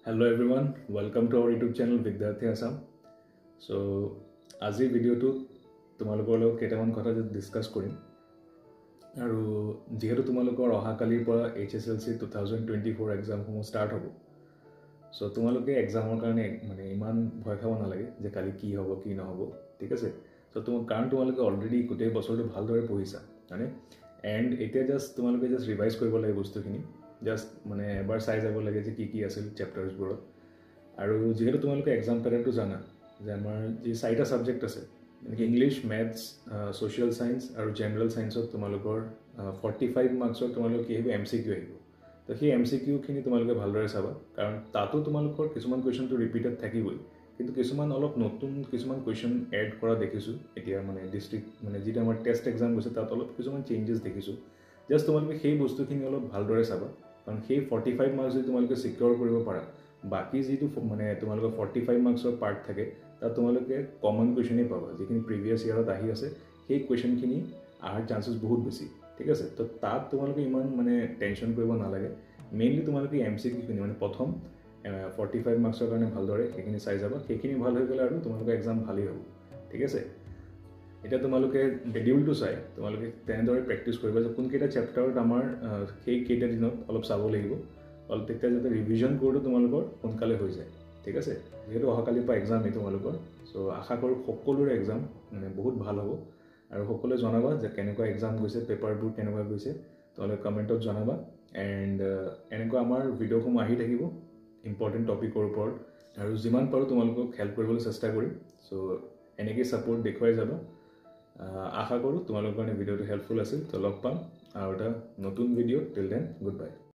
Hello everyone, welcome to our YouTube channel Vidyarthi Assam. So, আজি ভিডিওটো তোমালোকৰ লগত কেইটামান কথা ডিসকাস কৰিম আৰু যেহেতু তোমালোকৰ অহাকালিৰ পৰা HSLC 2024 এক্সামসমূহ ষ্টাৰ্ট হ'ব সো তোমালোকে এক্সামৰ কাৰণে মানে ইমান ভয় খাব নালাগে যে কালি কি হ'ব কি নহ'ব ঠিক আছে সো কাৰণ তোমালোকে অলৰেডি গোটেই বছৰটো ভালদৰে পঢ়িছা মানে এণ্ড এতিয়া জাষ্ট তোমালোকে জাষ্ট ৰিভাইজ কৰিব লাগে বস্তুখিনি জাষ্ট মানে এবাৰ চাই যাব লাগে যে কি আছিল চেপ্টাৰ্ছবোৰত আৰু যেহেতু তোমালোকে এক্সাম পেটাৰ্ণটো জানা যে আমাৰ যি চাৰিটা সাবজেক্ট আছে মানে ইংলিশ ম্যাথছ সোশ্যাল সায়েন্স আৰু জেনাৰেল সায়েন্সত তোমালোকৰ 45 মাৰ্কছৰ তোমালোকে কি আহিব এমসিকিউ আহিব তো সেই এমসিকিউ খিনি তোমালোকে ভালদৰে চাবা কাৰণ তাতো তোমালোকৰ কিছুমান কোৱেশ্চনটো ৰিপিটেড থাকিবই কিন্তু কিছুমান অলপ নতুন কিছুমান কোৱেশ্চন এড কৰা দেখিছো এতিয়া মানে ডিস্ট্ৰিক্ট মানে যেটা আমাৰ টেষ্ট এক্সাম গৈছে তাত অলপ কিছুমান চেঞ্জেছ দেখিছো জাষ্ট তোমালোকে সেই বস্তুখিনি অলপ ভালদৰে চাবা কাৰণ সেই 45 মাৰ্কছ যদি তোমালোকে সিকিউৰ কৰিব পাৰা বাকি যেটো মানে তোমালোকৰ 45 মাৰ্কছৰ পাৰ্ট থাকে তাত তোমালোকে কমন কোৱেশ্চনই পাবা যিখিনি প্ৰিভিয়াস ইয়াৰত আহি আছে সেই কোৱেশ্চনখিনি আহাৰ চান্সেছ বহুত বেছি ঠিক আছে তো তাত তোমালোকে ইমান মানে টেনচন কৰিব নালাগে মেইনলি তোমালোকে এমসিকিউ খিনি মানে প্ৰথম 45 মাৰ্কছৰ কাৰণে ভালদৰে সেইখিনি চাই যাবা সেইখিনি ভাল হৈ গ'লে আৰু তোমালোকৰ এক্সাম ভালেই হ'ব ঠিক আছে এটা তোমালোকে শিডিউলটো চাই তোমালোকে তেনেদৰে প্ৰেক্টিছ কৰিবা যে কোনকেইটা চেপ্টাৰত আমাৰ সেই কেইটা দিনত অলপ চাব লাগিব অলপ তেতিয়া যাতে ৰিভিজন কৰোঁতে তোমালোকৰ সোনকালে হৈ যায় ঠিক আছে যেহেতু অহাকালিৰ পৰা এক্সাম তোমালোকৰ সো আশা কৰোঁ সকলোৰে এক্সাম মানে বহুত ভাল হ'ব আৰু সকলোৱে জনাবা যে কেনেকুৱা এক্সাম গৈছে পেপাৰবোৰ কেনেকুৱা গৈছে তোমালোকে কমেণ্টত জনাবা এণ্ড এনেকুৱা আমাৰ ভিডিঅ'সমূহ আহি থাকিব ইম্পৰ্টেণ্ট টপিকৰ ওপৰত আৰু যিমান পাৰোঁ তোমালোকক হেল্প কৰিবলৈ চেষ্টা কৰিম সো এনেকৈ ছাপোৰ্ট দেখুৱাই যাবা আশা কৰোঁ তোমালোকৰ কাৰণে ভিডিঅ'টো হেল্পফুল আছিল তো লগ পাম আৰু এটা নতুন video' till then good bye